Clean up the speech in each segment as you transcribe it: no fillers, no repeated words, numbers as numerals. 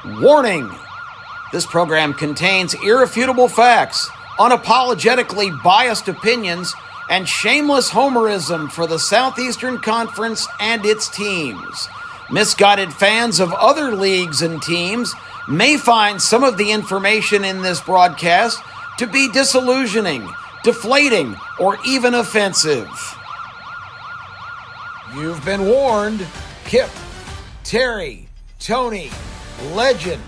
Warning! This program contains irrefutable facts, unapologetically biased opinions, and shameless homerism for the Southeastern Conference and its teams. Misguided fans of other leagues and teams may find some of the information in this broadcast to be disillusioning, deflating, or even offensive. You've been warned. Kip, Terry, Tony, Legend,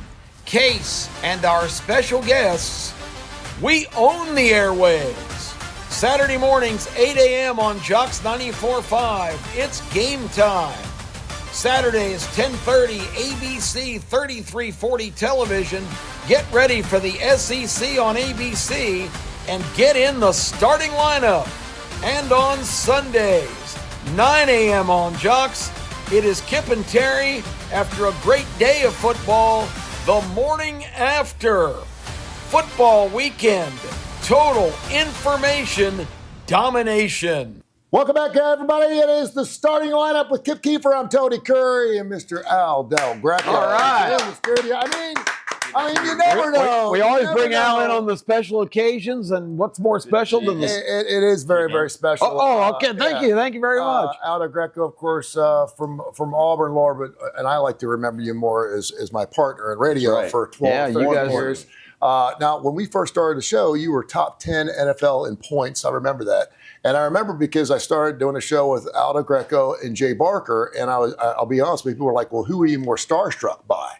Case, and our special guests, we own the airwaves. Saturday mornings, 8 a.m. on Jocks 94.5. It's game time. Saturdays, 10:30, ABC 3340 television. Get ready for the SEC on ABC and get in the starting lineup. And on Sundays, 9 a.m. on Jocks, it is Kip and Terry after a great day of football, the morning after. Football weekend, total information domination. Welcome back, everybody. It is the starting lineup with Kip Keefer. I'm Tony Curry and Mr. Al Del Greco. All right. In the studio. I mean, you never know. We always bring Al in on the special occasions, and what's more special than this? It is very, very special. Okay. Thank you. Thank you very much. Al Del Greco, of course, from Auburn, Law, and I like to remember you more as my partner in radio for 12, 13 years. Now, when we first started the show, you were top 10 NFL in points. I remember that. And I remember because I started doing a show with Al Del Greco and Jay Barker, and I'll be honest with you, people were like, well, who are you more starstruck by?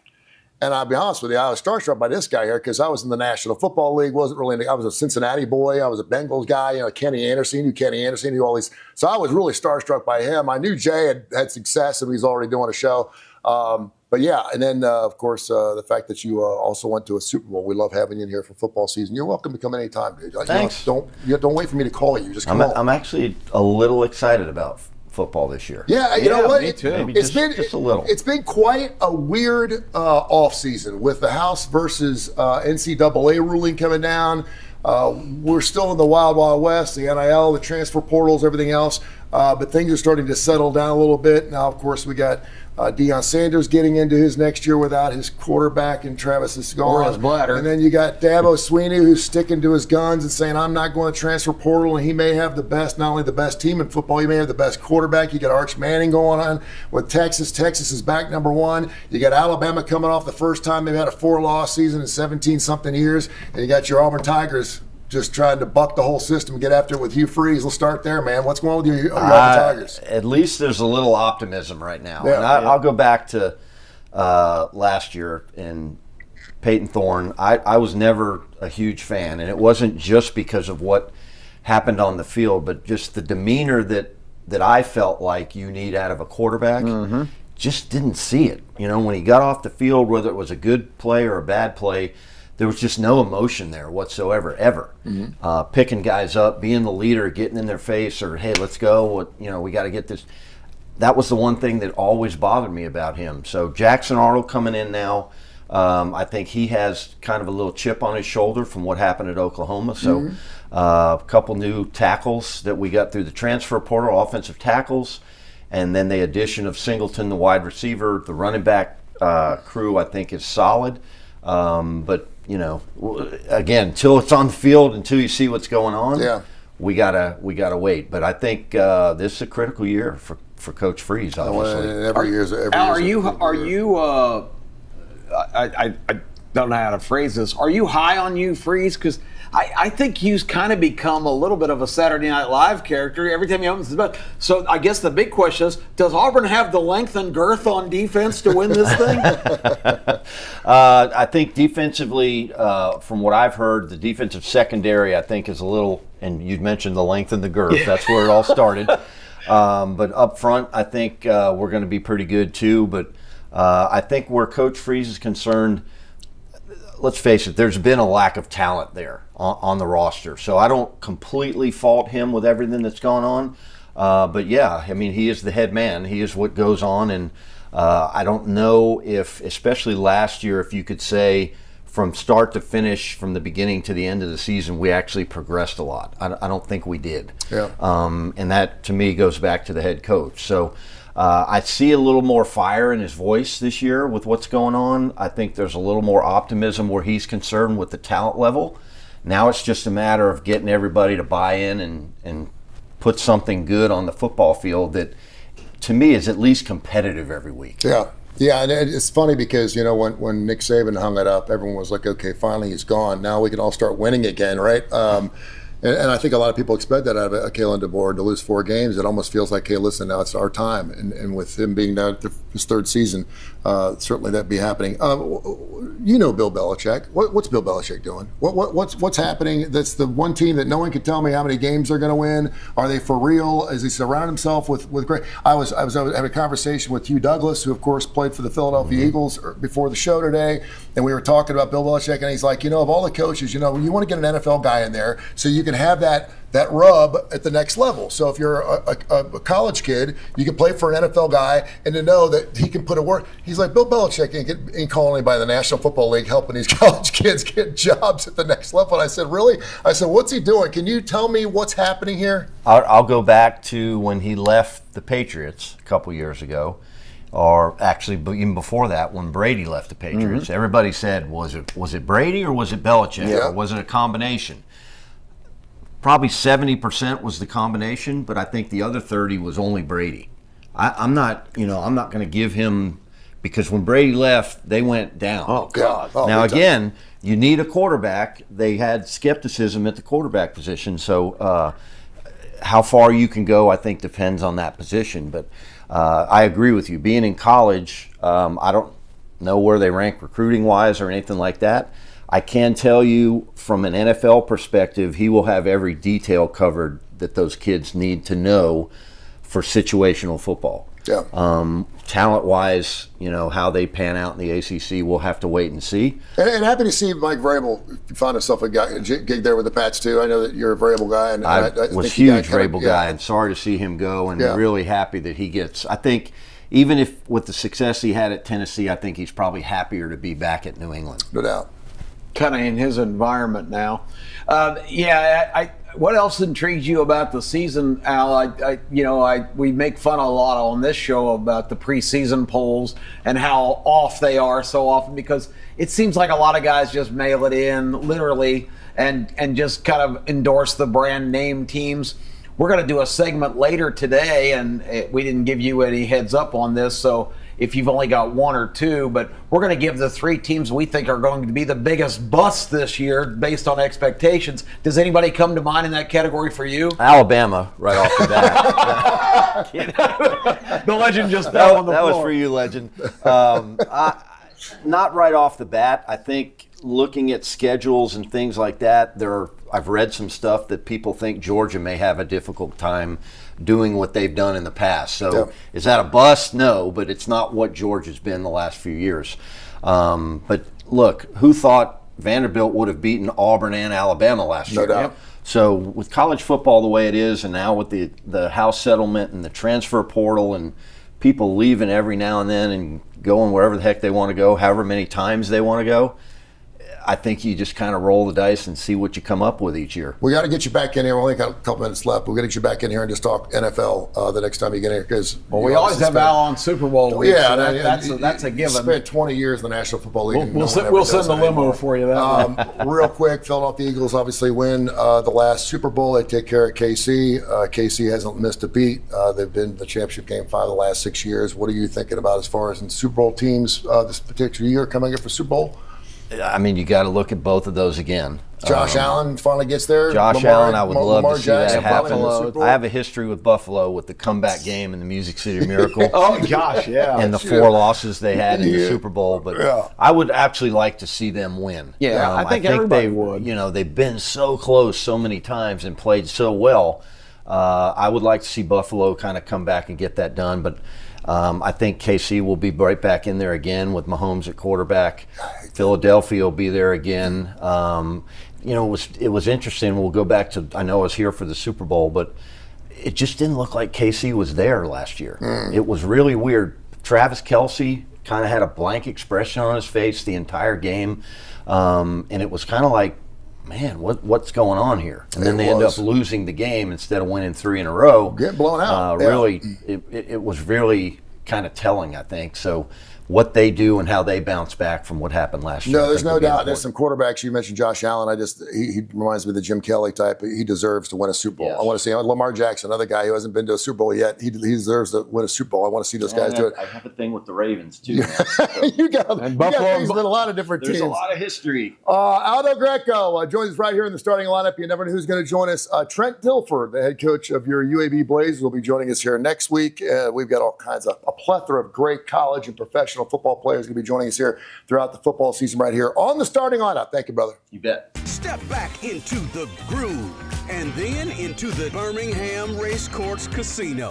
And I'll be honest with you, I was starstruck by this guy here because I was in the National Football League. I was a Cincinnati boy. I was a Bengals guy. Kenny Anderson, knew all these. So I was really starstruck by him. I knew Jay had success and he was already doing a show. But yeah, and then, of course, the fact that you also went to a Super Bowl. We love having you in here for football season. You're welcome to come anytime, dude. Thanks. Don't wait for me to call you. Just come on. I'm actually a little excited about football this year. Yeah, you know what? Me too. Maybe just a little. It's been quite a weird offseason with the House versus NCAA ruling coming down. We're still in the wild, wild west, the NIL, the transfer portals, everything else. But things are starting to settle down a little bit. Now, of course, we got Deion Sanders getting into his next year without his quarterback, and Travis is gone. Or his bladder. And then you got Dabo Swinney, who's sticking to his guns and saying, I'm not going to transfer portal. And he may have not only the best team in football, he may have the best quarterback. You got Arch Manning going on with Texas. Texas is back number one. You got Alabama coming off the first time they've had a 4-loss season in 17-something years. And you got your Auburn Tigers just trying to buck the whole system and get after it with Hugh Freeze. We'll start there, man. What's going on with your Auburn Tigers? At least there's a little optimism right now. Yeah, and I'll go back to last year in Peyton Thorne. I was never a huge fan, and it wasn't just because of what happened on the field, but just the demeanor that I felt like you need out of a quarterback. Mm-hmm. Just didn't see it. When he got off the field, whether it was a good play or a bad play, there was just no emotion there whatsoever, ever. Mm-hmm. Picking guys up, being the leader, getting in their face, or, hey, let's go, we got to get this. That was the one thing that always bothered me about him. So Jackson Arnold coming in now, I think he has kind of a little chip on his shoulder from what happened at Oklahoma. So a couple new tackles that we got through the transfer portal, offensive tackles, and then the addition of Singleton, the wide receiver. The running back crew, I think, is solid. But again, till it's on the field, until you see what's going on, we gotta wait. But I think this is a critical year for Coach Freeze. Obviously, I don't know how to phrase this. Are you high on Hugh Freeze? Because I think Hugh's kind of become a little bit of a Saturday Night Live character every time he opens his mouth. So I guess the big question is, does Auburn have the length and girth on defense to win this thing? I think defensively, from what I've heard, the defensive secondary, I think, is a little, and you'd mentioned the length and the girth. Yeah. That's where it all started. But up front, I think we're going to be pretty good too. But I think where Coach Freeze is concerned, let's face it, there's been a lack of talent there on the roster. So I don't completely fault him with everything that's gone on. But yeah, I mean, he is the head man. He is what goes on. And I don't know if, especially last year, if you could say from start to finish, from the beginning to the end of the season, we actually progressed a lot. I don't think we did. Yeah. And that, to me, goes back to the head coach. So I see a little more fire in his voice this year with what's going on. I think there's a little more optimism where he's concerned with the talent level. Now it's just a matter of getting everybody to buy in and put something good on the football field that, to me, is at least competitive every week. Yeah. Yeah, and it's funny because, when Nick Saban hung it up, everyone was like, okay, finally he's gone. Now we can all start winning again, right? And I think a lot of people expect that out of Kalen DeBoer to lose 4 games. It almost feels like, hey, listen, now it's our time. And with him being down to his 3rd season, certainly that'd be happening. Bill Belichick. What's Bill Belichick doing? What's happening? That's the one team that no one can tell me how many games they're going to win. Are they for real? Does he surround himself with great? I was having a conversation with Hugh Douglas, who of course played for the Philadelphia Eagles before the show today, and we were talking about Bill Belichick, and he's like, of all the coaches, you want to get an NFL guy in there so you can have that rub at the next level. So if you're a college kid, you can play for an NFL guy and to know that he can put a work. He's like, Bill Belichick ain't calling anybody in the National Football League helping these college kids get jobs at the next level. And I said, really? I said, what's he doing? Can you tell me what's happening here? I'll go back to when he left the Patriots a couple years ago, or actually even before that, when Brady left the Patriots. Everybody said, was it Brady or was it Belichick? Yeah. Or was it a combination? Probably 70% was the combination, but I think the other 30 was only Brady. I'm not going to give him, because when Brady left, they went down. Oh God! Now again, you need a quarterback. They had skepticism at the quarterback position, so how far you can go, I think, depends on that position. But I agree with you. Being in college, I don't know where they rank recruiting-wise or anything like that. I can tell you from an NFL perspective, he will have every detail covered that those kids need to know for situational football. Yeah. Talent-wise, how they pan out in the ACC, we'll have to wait and see. And happy to see Mike Vrabel find himself a gig there with the Pats too. I know that you're a Vrabel guy, and I was a huge Vrabel guy, yeah. and sorry to see him go, and Yeah. really happy that he gets. I think even if with the success he had at Tennessee, I think he's probably happier to be back at New England. No doubt. Kind of in his environment now. What else intrigues you about the season, Al? We make fun a lot on this show about the preseason polls and how off they are so often, because it seems like a lot of guys just mail it in literally and just kind of endorse the brand name teams. We're going to do a segment later today, and we didn't give you any heads up on this, so if you've only got 1 or 2, but we're going to give the 3 teams we think are going to be the biggest busts this year based on expectations. Does anybody come to mind in that category for you? Alabama, right off the bat. The legend just fell on the floor. That was for you, legend. Not right off the bat. I think looking at schedules and things like that, I've read some stuff that people think Georgia may have a difficult time doing what they've done in the past. So Is that a bust? No, but it's not what Georgia's been the last few years. But look, who thought Vanderbilt would have beaten Auburn and Alabama last year? No doubt. Yep. So with college football the way it is, and now with the House settlement and the transfer portal and people leaving every now and then and going wherever the heck they want to go, however many times they want to go, I think you just kind of roll the dice and see what you come up with each year. We got to get you back in here. We only got a couple minutes left. We're going to get you back in here and just talk NFL the next time you get in here, because we always have Al on Super Bowl week. Yeah, so that's a given. Spent 20 years in the National Football League. We'll send the limo for you. Real quick, Philadelphia Eagles obviously win the last Super Bowl. They take care of KC. KC hasn't missed a beat. They've been in the championship game 5 of the last 6 years. What are you thinking about as far as in Super Bowl teams this particular year coming up for Super Bowl? I mean, you got to look at both of those again. Josh Allen finally gets there. Allen, I would love to see that happen. Buffalo. I have a history with Buffalo with the comeback game in the Music City Miracle. Oh, gosh, yeah. And the 4 losses they had in the Super Bowl. But I would actually like to see them win. Yeah, I think everybody would. They've been so close so many times and played so well. I would like to see Buffalo kind of come back and get that done. But I think KC will be right back in there again with Mahomes at quarterback. Philadelphia will be there again. It was interesting. We'll go back to, I know I was here for the Super Bowl, but it just didn't look like KC was there last year. It was really weird. Travis Kelce kind of had a blank expression on his face the entire game. And it was kind of like man, what's going on here? And then they end up losing the game instead of winning 3 in a row. Get blown out. Really, it was really kind of telling, I think. So what they do and how they bounce back from what happened last year. No, there's no doubt. There's some quarterbacks. You mentioned Josh Allen. He reminds me of the Jim Kelly type. He deserves to win a Super Bowl. Yes. I want to see Lamar Jackson, another guy who hasn't been to a Super Bowl yet. He deserves to win a Super Bowl. I want to see those guys do it. I have a thing with the Ravens too. you got things with a lot of different teams. There's a lot of history. Aldo Greco joins us right here in the starting lineup. You never know who's going to join us. Trent Dilfer, the head coach of your UAB Blazers, will be joining us here next week. We've got all kinds of a plethora of great college and professional football players be joining us here throughout the football season right here on the starting lineup. Thank you, brother. You bet. Step back into the groove and then into the Birmingham Racecourse Casino.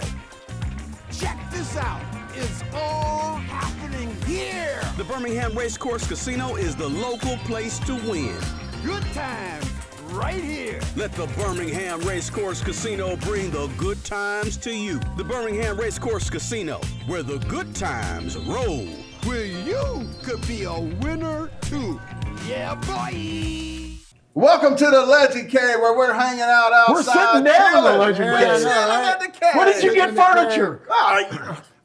Check this out. It's all happening here. The Birmingham Racecourse Casino is the local place to win. Good times right here. Let the Birmingham Racecourse Casino bring the good times to you. The Birmingham Racecourse Casino, where the good times roll. Where you could be a winner too. Yeah, boy. Welcome to the Legend Cave, where we're hanging out outside. We're sitting down in the Legend Cave. We're sitting at the cave. Where did you get furniture?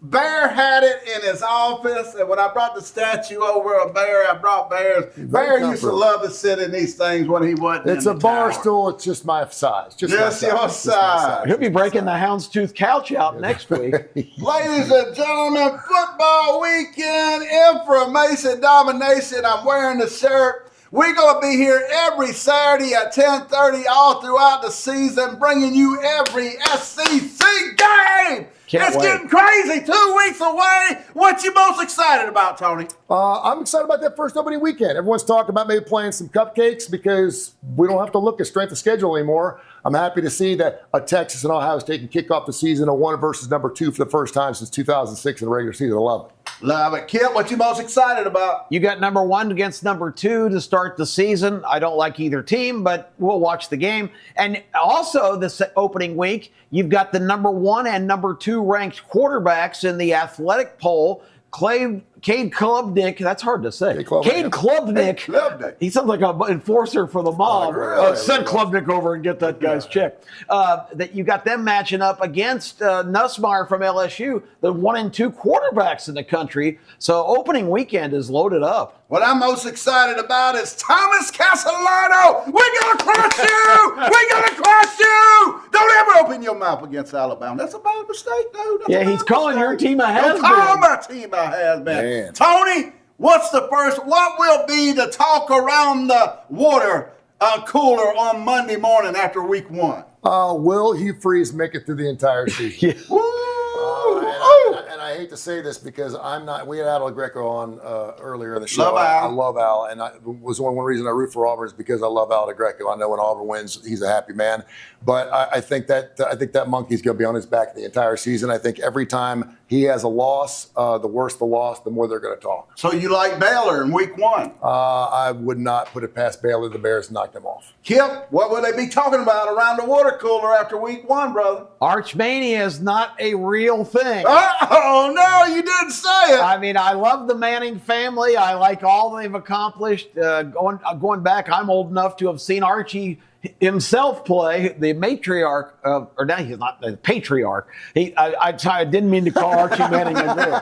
Bear had it in his office, and when I brought the statue over of Bear, I brought Bear's. Bear used to love to sit in these things when he wasn't. It's a bar stool. It's just my size. Just your size. He'll be breaking the houndstooth couch out next week. Ladies and gentlemen, football weekend, information domination. I'm wearing the shirt. We're going to be here every Saturday at 10:30 all throughout the season, bringing you every SEC game. It's getting crazy. 2 weeks away. What you most excited about, Tony? I'm excited about that first opening weekend. Everyone's talking about maybe playing some cupcakes because we don't have to look at strength of schedule anymore. I'm happy to see that Texas and Ohio State can kick off the season 1 versus number 2 for the first time since 2006 in the regular season. I love it. Love it. Kip, what you most excited about? You got number 1 against number 2 to start the season. I don't like either team, but we'll watch the game. And also this opening week, you've got the number 1 and number 2 ranked quarterbacks in the athletic poll. Cade Klubnik, that's hard to say. Cade Klubnik. He sounds like an enforcer for the mob. Send Klubnik over and get that guy's check. That you got them matching up against Nussmeier from LSU, the 1 and 2 quarterbacks in the country. So opening weekend is loaded up. What I'm most excited about is Thomas Castellano. We're going to crush you. We're going to crush you. Don't ever open your mouth against Alabama. That's a bad mistake, dude. Yeah, he's calling your team a has-been. Call my team a has-been. Tony, what will be the talk around the water cooler on Monday morning after week 1? Will Hugh Freeze make it through the entire season? And I hate to say this because we had Aldo Greco on earlier in the show. I love Al, and was one reason I root for Auburn is because I love Aldo Greco. I know when Auburn wins, he's a happy man. But I think that monkey's going to be on his back the entire season. I think every time he has a loss, the worse the loss, the more they're going to talk. So you like Baylor in week 1? I would not put it past Baylor. The Bears knocked them off. Kip, what will they be talking about around the water cooler after week 1, brother? Archmania is not a real thing. Oh, no, you didn't say it. I mean, I love the Manning family. I like all they've accomplished. Going back, I'm old enough to have seen Archie himself play the matriarch, or now he's not the patriarch. I didn't mean to call Archie Manning a girl.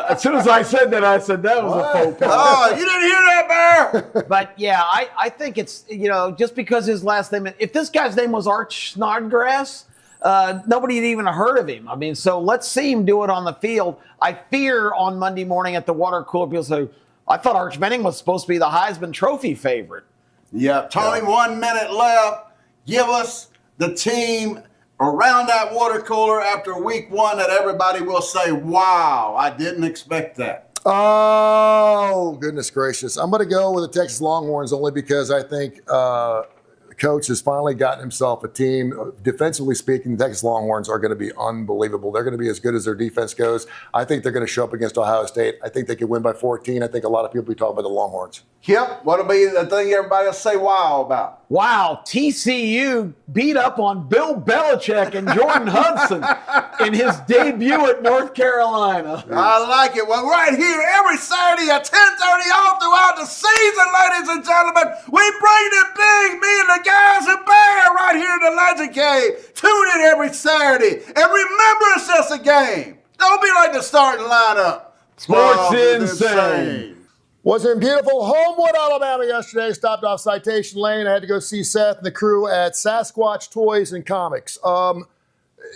As soon as I said that, I said that was a faux pas. Oh, you didn't hear that, Bear? But yeah, I think it's, just because his last name, if this guy's name was Arch Snodgrass, nobody had even heard of him. I mean, so let's see him do it on the field. I fear on Monday morning at the water cooler, people say, I thought Arch Manning was supposed to be the Heisman Trophy favorite. Yeah, Tony, 1 minute left. Give us the team around that water cooler after week 1 that everybody will say, wow, I didn't expect that. Oh, goodness gracious. I'm going to go with the Texas Longhorns only because I think coach has finally gotten himself a team. Defensively speaking, the Texas Longhorns are going to be unbelievable. They're going to be as good as their defense goes. I think they're going to show up against Ohio State. I think they could win by 14. I think a lot of people will be talking about the Longhorns. Yep. What'll be the thing everybody will say wow about? Wow, TCU beat up on Bill Belichick and Jordan Hudson in his debut at North Carolina. I like it. Well, right here every Saturday at 10:30 all throughout the season, ladies and gentlemen. We bring it big, me and the guys at Bear right here in the Legend Cave. Tune in every Saturday. And remember, it's just a game. Don't be like the starting lineup. Sports insane. Was in beautiful Homewood, Alabama yesterday. Stopped off Citation Lane. I had to go see Seth and the crew at Sasquatch Toys and Comics.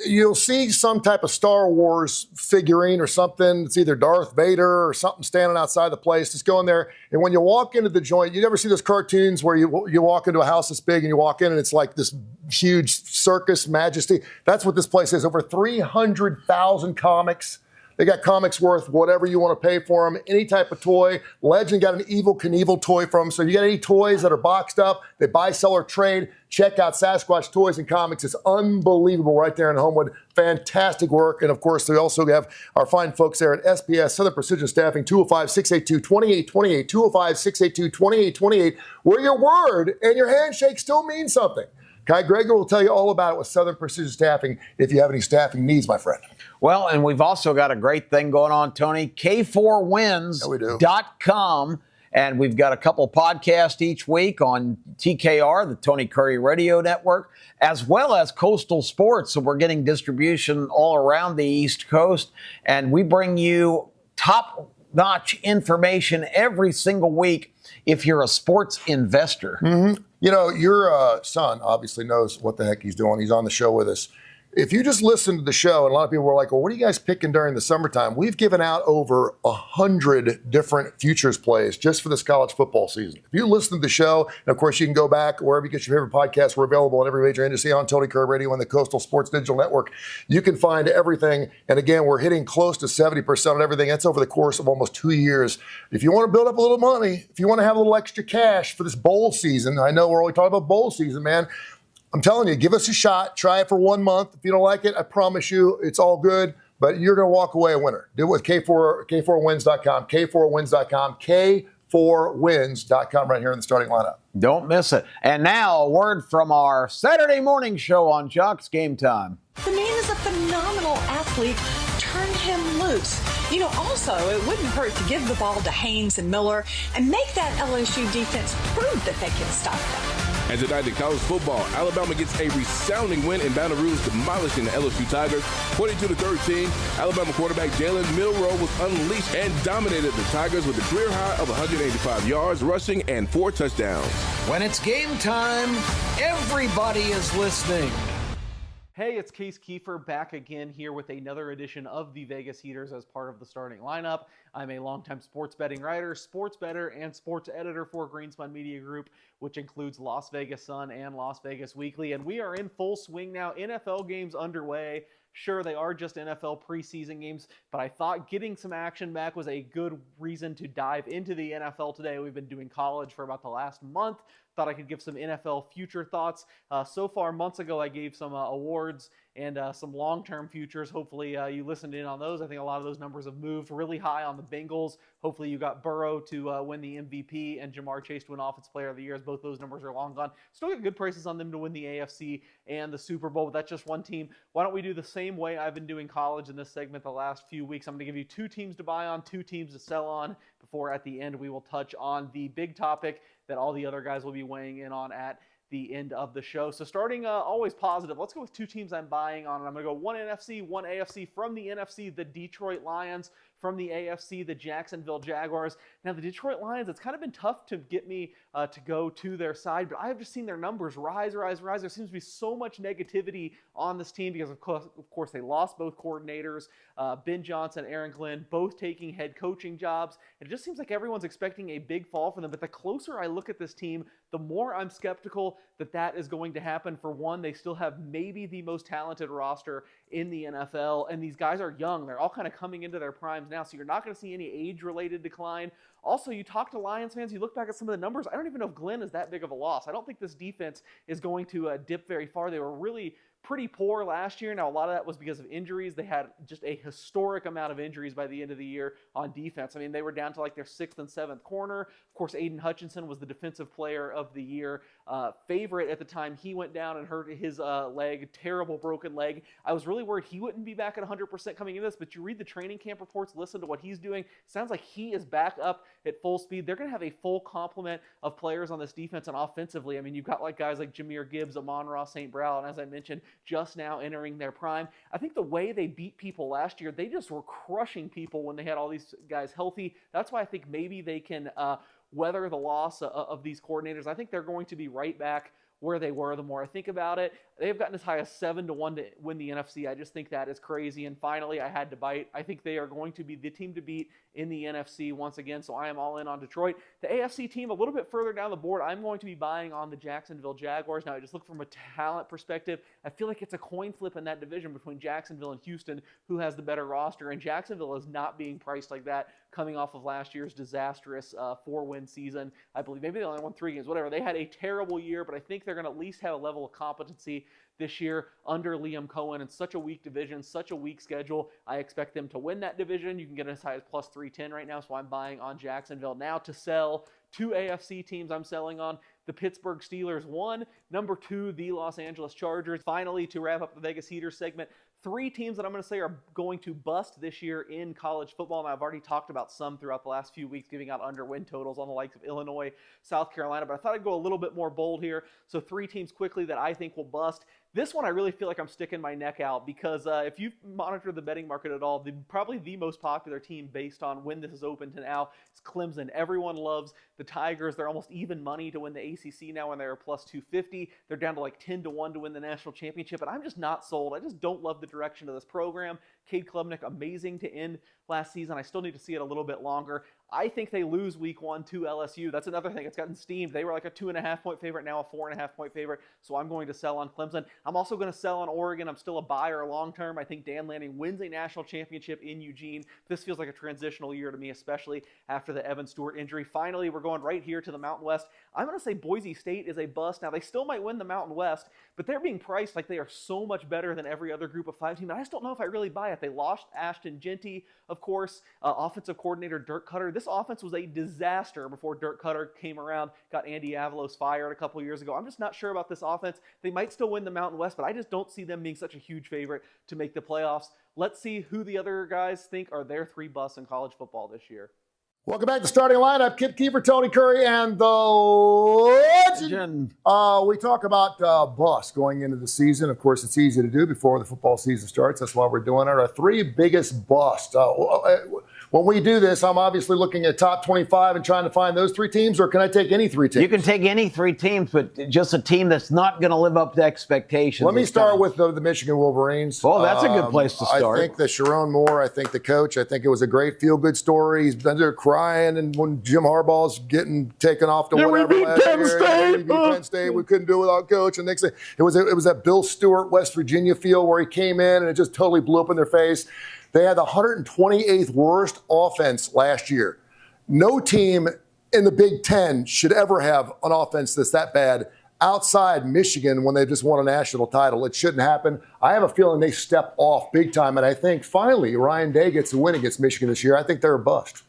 You'll see some type of Star Wars figurine or something. It's either Darth Vader or something standing outside the place. Just go in there. And when you walk into the joint, you never see those cartoons where you walk into a house this big and you walk in and it's like this huge circus majesty. That's what this place is. Over 300,000 comics. They got comics worth whatever you want to pay for them, any type of toy. Legend got an Evel Knievel toy from them. So you got any toys that are boxed up, they buy, sell, or trade, check out Sasquatch Toys and Comics. It's unbelievable right there in Homewood. Fantastic work. And, of course, we also have our fine folks there at SPS, Southern Precision Staffing, 205-682-2828, 205-682-2828, where your word and your handshake still mean something. Kai Greco will tell you all about it with Southern Precision Staffing if you have any staffing needs, my friend. Well, and we've also got a great thing going on, Tony, K4Wins.com. And we've got a couple podcasts each week on TKR, the Tony Curry Radio Network, as well as Coastal Sports. So we're getting distribution all around the East Coast. And we bring you top-notch information every single week if you're a sports investor. Mm-hmm. You know, your son obviously knows what the heck he's doing. He's on the show with us. If you just listen to the show, and a lot of people were like, well, what are you guys picking during the summertime? We've given out over 100 different futures plays just for this college football season. If you listen to the show, and of course you can go back wherever you get your favorite podcasts. We're available on every major industry on Tony Curry Radio and the Coastal Sports Digital Network. You can find everything. And again, we're hitting close to 70% on everything. That's over the course of almost 2 years. If you want to build up a little money, if you want to have a little extra cash for this bowl season, I know we're only talking about bowl season, man. I'm telling you, give us a shot. Try it for 1 month. If you don't like it, I promise you it's all good, but you're going to walk away a winner. Do it with K4Wins.com, K4Wins.com, K4Wins.com right here in the starting lineup. Don't miss it. And now a word from our Saturday morning show on Jock's Game Time. The man is a phenomenal athlete. Turn him loose. You know, also, it wouldn't hurt to give the ball to Haynes and Miller and make that LSU defense prove that they can stop them. And tonight in college football, Alabama gets a resounding win in Baton Rouge, demolishing the LSU Tigers 22-13. Alabama quarterback Jalen Milroe was unleashed and dominated the Tigers with a career high of 185 yards rushing and 4 touchdowns. When it's game time, everybody is listening. Hey, it's Keefer back again here with another edition of the Vegas Heaters as part of the starting lineup. I'm a longtime sports betting writer, sports bettor, and sports editor for Greenspun Media Group, which includes Las Vegas Sun and Las Vegas Weekly. And we are in full swing now. NFL games underway. Sure, they are just NFL preseason games, but I thought getting some action back was a good reason to dive into the NFL today. We've been doing college for about the last month. Thought I could give some NFL future thoughts. So far, months ago, I gave some awards and some long-term futures. Hopefully, you listened in on those. I think a lot of those numbers have moved really high on the Bengals. Hopefully, you got Burrow to win the MVP and Jamar Chase to win Offensive Player of the Year, as both those numbers are long gone. Still got good prices on them to win the AFC and the Super Bowl, but that's just one team. Why don't we do the same way I've been doing college in this segment the last few weeks? I'm going to give you 2 teams to buy on, 2 teams to sell on, before at the end we will touch on the big topic that all the other guys will be weighing in on at the end of the show. So starting always positive, let's go with 2 teams I'm buying on. And I'm going to go 1 NFC, 1 AFC. From the NFC, the Detroit Lions. From the AFC, the Jacksonville Jaguars. Now, the Detroit Lions, it's kind of been tough to get me to go to their side, but I have just seen their numbers rise. There seems to be so much negativity on this team because, of course, they lost both coordinators, Ben Johnson, Aaron Glenn, both taking head coaching jobs. It just seems like everyone's expecting a big fall for them, but the closer I look at this team, the more I'm skeptical that that is going to happen. For one, they still have maybe the most talented roster in the NFL, and these guys are young. They're all kind of coming into their primes now, so you're not going to see any age-related decline. Also, you talk to Lions fans, you look back at some of the numbers, I don't even know if Glenn is that big of a loss. I don't think this defense is going to dip very far. They were really pretty poor last year. Now, a lot of that was because of injuries. They had just a historic amount of injuries by the end of the year on defense. I mean, they were down to like their 6th and 7th corner. Of course, Aiden Hutchinson was the defensive player of the year favorite at the time. He went down and hurt his leg, terrible broken leg. I was really worried he wouldn't be back at 100% coming into this, but you read the training camp reports, listen to what he's doing. Sounds like he is back up at full speed. They're going to have a full complement of players on this defense, and offensively, I mean, you've got like guys like Jameer Gibbs, Amon-Ra St. Brown, and as I mentioned, just now entering their prime. I think the way they beat people last year, they just were crushing people when they had all these guys healthy. That's why I think maybe they can weather the loss of these coordinators. I think they're going to be right back where they were. The more I think about it, they've gotten as high as 7-1 to win the NFC. I just think that is crazy. And finally, I had to bite. I think they are going to be the team to beat in the NFC once again. So I am all in on Detroit. The AFC team, a little bit further down the board, I'm going to be buying on the Jacksonville Jaguars. Now, I just look from a talent perspective. I feel like it's a coin flip in that division between Jacksonville and Houston, who has the better roster. And Jacksonville is not being priced like that coming off of last year's disastrous 4-win season. I believe maybe they only won 3 games, whatever. They had a terrible year, but I think they're going to at least have a level of competency this year under Liam Cohen. In such a weak division, such a weak schedule, I expect them to win that division. You can get as high as plus 310 right now, so I'm buying on Jacksonville. Now to sell 2 AFC teams I'm selling on. The Pittsburgh Steelers, 1. Number 2, the Los Angeles Chargers. Finally, to wrap up the Vegas Heaters segment, 3 teams that I'm going to say are going to bust this year in college football. And I've already talked about some throughout the last few weeks, giving out under-win totals on the likes of Illinois, South Carolina. But I thought I'd go a little bit more bold here. So 3 teams quickly that I think will bust. This one I really feel like I'm sticking my neck out because if you've monitored the betting market at all, probably the most popular team based on when this is open to now is Clemson. Everyone loves the Tigers. They're almost even money to win the ACC now when they're plus 250. They're down to like 10-1 to win the national championship, and I'm just not sold. I just don't love the direction of this program. Cade Klubnik, amazing to end last season. I still need to see it a little bit longer. I think they lose week 1 to LSU. That's another thing. It's gotten steamed. They were like a 2.5-point favorite, now a 4.5-point favorite. So I'm going to sell on Clemson. I'm also going to sell on Oregon. I'm still a buyer long term. I think Dan Lanning wins a national championship in Eugene. This feels like a transitional year to me, especially after the Evan Stewart injury. Finally, we're going right here to the Mountain West. I'm going to say Boise State is a bust. Now, they still might win the Mountain West, but they're being priced like they are so much better than every other group of 5 team. I just don't know if I really buy it. They lost Ashton Genty, of course, offensive coordinator Dirk Cutter. This offense was a disaster before Dirk Cutter came around, got Andy Avalos fired a couple years ago. I'm just not sure about this offense. They might still win the Mountain West, but I just don't see them being such a huge favorite to make the playoffs. Let's see who the other guys think are their 3 busts in college football this year. Welcome back to Starting Lineup. Kip Keefer, Tony Curry, and the legend. We talk about busts going into the season. Of course, it's easy to do before the football season starts. That's why we're doing it. Our 3 biggest busts. When we do this, I'm obviously looking at top 25 and trying to find those 3 teams, or can I take any 3 teams? You can take any 3 teams, but just a team that's not going to live up to expectations. Let me start with the Michigan Wolverines. Well, that's a good place to start. I think that Sharon Moore, I think the coach, I think it was a great feel-good story. He's been there crying, and when Jim Harbaugh's getting taken off to whatever last year. We beat Penn State. We couldn't do it without coach. And next thing, it was that Bill Stewart, West Virginia feel where he came in and it just totally blew up in their face. They had the 128th worst offense last year. No team in the Big Ten should ever have an offense that's that bad outside Michigan when they just won a national title. It shouldn't happen. I have a feeling they step off big time, and I think finally Ryan Day gets a win against Michigan this year. I think they're a bust.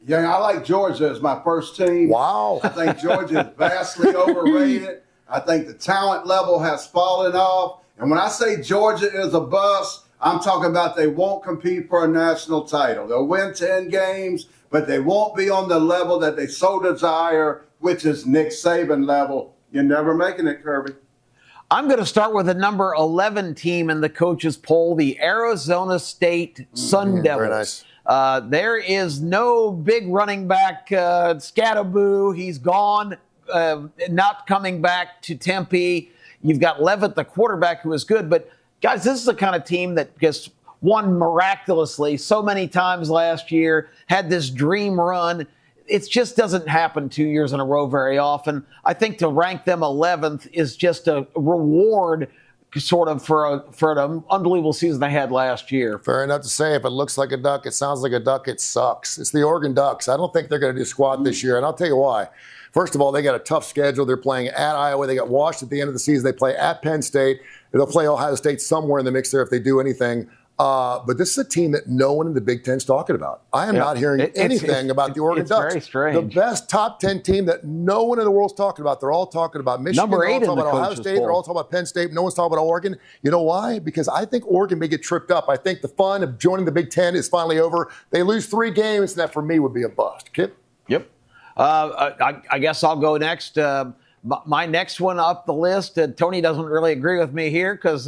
Yeah, I like Georgia as my first team. Wow. I think Georgia is vastly overrated. I think the talent level has fallen off. And when I say Georgia is a bust, I'm talking about they won't compete for a national title. They'll win 10 games, but they won't be on the level that they so desire, which is Nick Saban level. You're never making it, Kirby. I'm going to start with the number 11 team in the coaches poll, the Arizona State Sun Devils. Very nice. There is no big running back, Scattaboo. He's gone, not coming back to Tempe. You've got Levitt, the quarterback, who is good. But, guys, this is the kind of team that just won miraculously so many times last year, had this dream run. It just doesn't happen 2 years in a row very often. I think to rank them 11th is just a reward sort of for an unbelievable season they had last year. Fair enough to say, if it looks like a duck, it sounds like a duck, it sucks. It's the Oregon Ducks. I don't think they're going to do squat this year, and I'll tell you why. First of all, they got a tough schedule. They're playing at Iowa. They got washed at the end of the season. They play at Penn State. They'll play Ohio State somewhere in the mix there if they do anything. But this is a team that no one in the Big Ten is talking about. I am not hearing anything about the Oregon Ducks. It's very strange. The best top 10 team that no one in the world's talking about. They're all talking about Michigan. Number 8 they're all in talking the about Ohio coaches State. poll. They're all talking about Penn State. No one's talking about Oregon. You know why? Because I think Oregon may get tripped up. I think the fun of joining the Big Ten is finally over. They lose 3 games, and that for me would be a bust. Kip? Yep. I guess I'll go next. My next one up the list, Tony doesn't really agree with me here because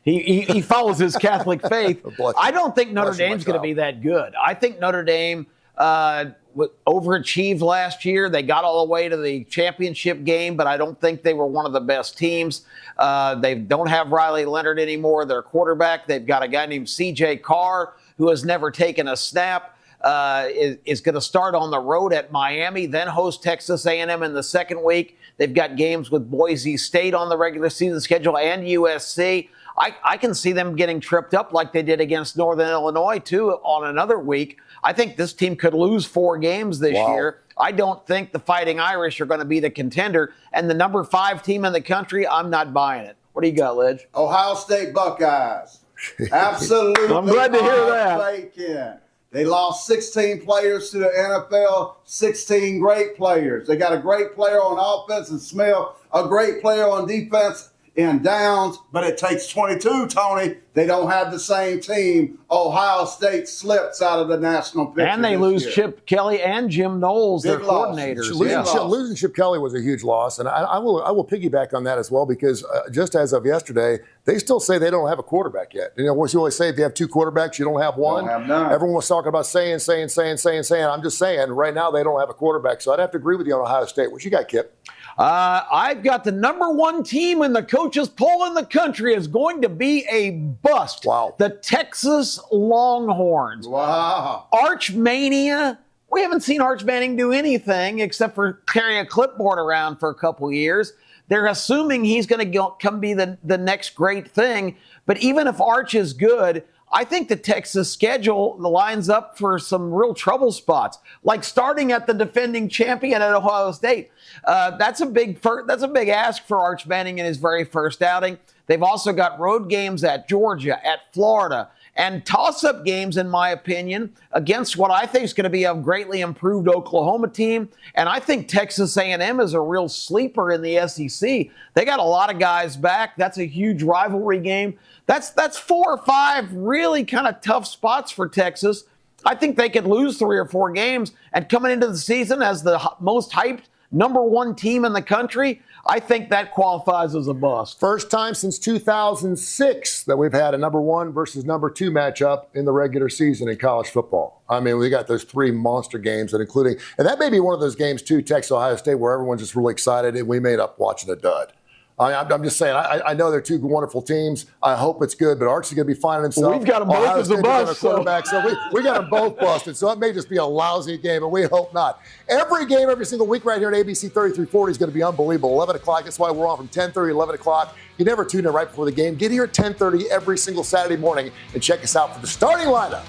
he follows his Catholic faith. I don't think Notre Dame's going to be that good. I think Notre Dame overachieved last year. They got all the way to the championship game, but I don't think they were one of the best teams. They don't have Riley Leonard anymore, their quarterback. They've got a guy named C.J. Carr who has never taken a snap. Is going to start on the road at Miami, then host Texas A&M in the second week. They've got games with Boise State on the regular season schedule and USC. I can see them getting tripped up like they did against Northern Illinois, too, on another week. I think this team could lose 4 games this year. I don't think the Fighting Irish are going to be the contender. And the number 5 team in the country, I'm not buying it. What do you got, Lidge? Ohio State Buckeyes. Absolutely. I'm glad to hear that. They lost 16 players to the NFL, 16 great players. They got a great player on offense in Smith, a great player on defense in Downs, but it takes 22, Tony. They don't have the same team. Ohio State slips out of the national picture. And they lose Chip Kelly and Jim Knowles, their coordinators. Losing Chip Kelly was a huge loss, and I will piggyback on that as well because just as of yesterday, they still say they don't have a quarterback yet. You know, what you always say, if you have 2 quarterbacks, you don't have one. Don't have none. Everyone was talking about saying. I'm just saying, right now they don't have a quarterback, so I'd have to agree with you on Ohio State. What you got, Kip? I've got the number 1 team in the coaches poll in the country is going to be a bust. Wow. The Texas Longhorns. Wow. Arch Mania. We haven't seen Arch Manning do anything except for carry a clipboard around for a couple years. They're assuming he's going to come be the next great thing. But even if Arch is good, I think the Texas schedule lines up for some real trouble spots, like starting at the defending champion at Ohio State. That's a big ask for Arch Manning in his very first outing. They've also got road games at Georgia, at Florida, and toss-up games, in my opinion, against what I think is going to be a greatly improved Oklahoma team. And I think Texas A&M is a real sleeper in the SEC. They got a lot of guys back. That's a huge rivalry game. That's 4 or 5 really kind of tough spots for Texas. I think they could lose 3 or 4 games. And coming into the season as the most hyped number 1 team in the country, I think that qualifies as a bust. First time since 2006 that we've had a number 1 versus number 2 matchup in the regular season in college football. I mean, we got those 3 monster games, and that may be one of those games too, Texas Ohio State, where everyone's just really excited, and we made up watching a dud. I'm just saying, I know they're 2 wonderful teams. I hope it's good, but Arch is going to be finding himself. Well, we've got them both as a bust. So we got them both busted. So it may just be a lousy game, and we hope not. Every game, every single week right here at ABC 3340 is going to be unbelievable. 11 o'clock, that's why we're on from 10:30, 11 o'clock. You never tune in right before the game. Get here at 10:30 every single Saturday morning and check us out for the starting lineup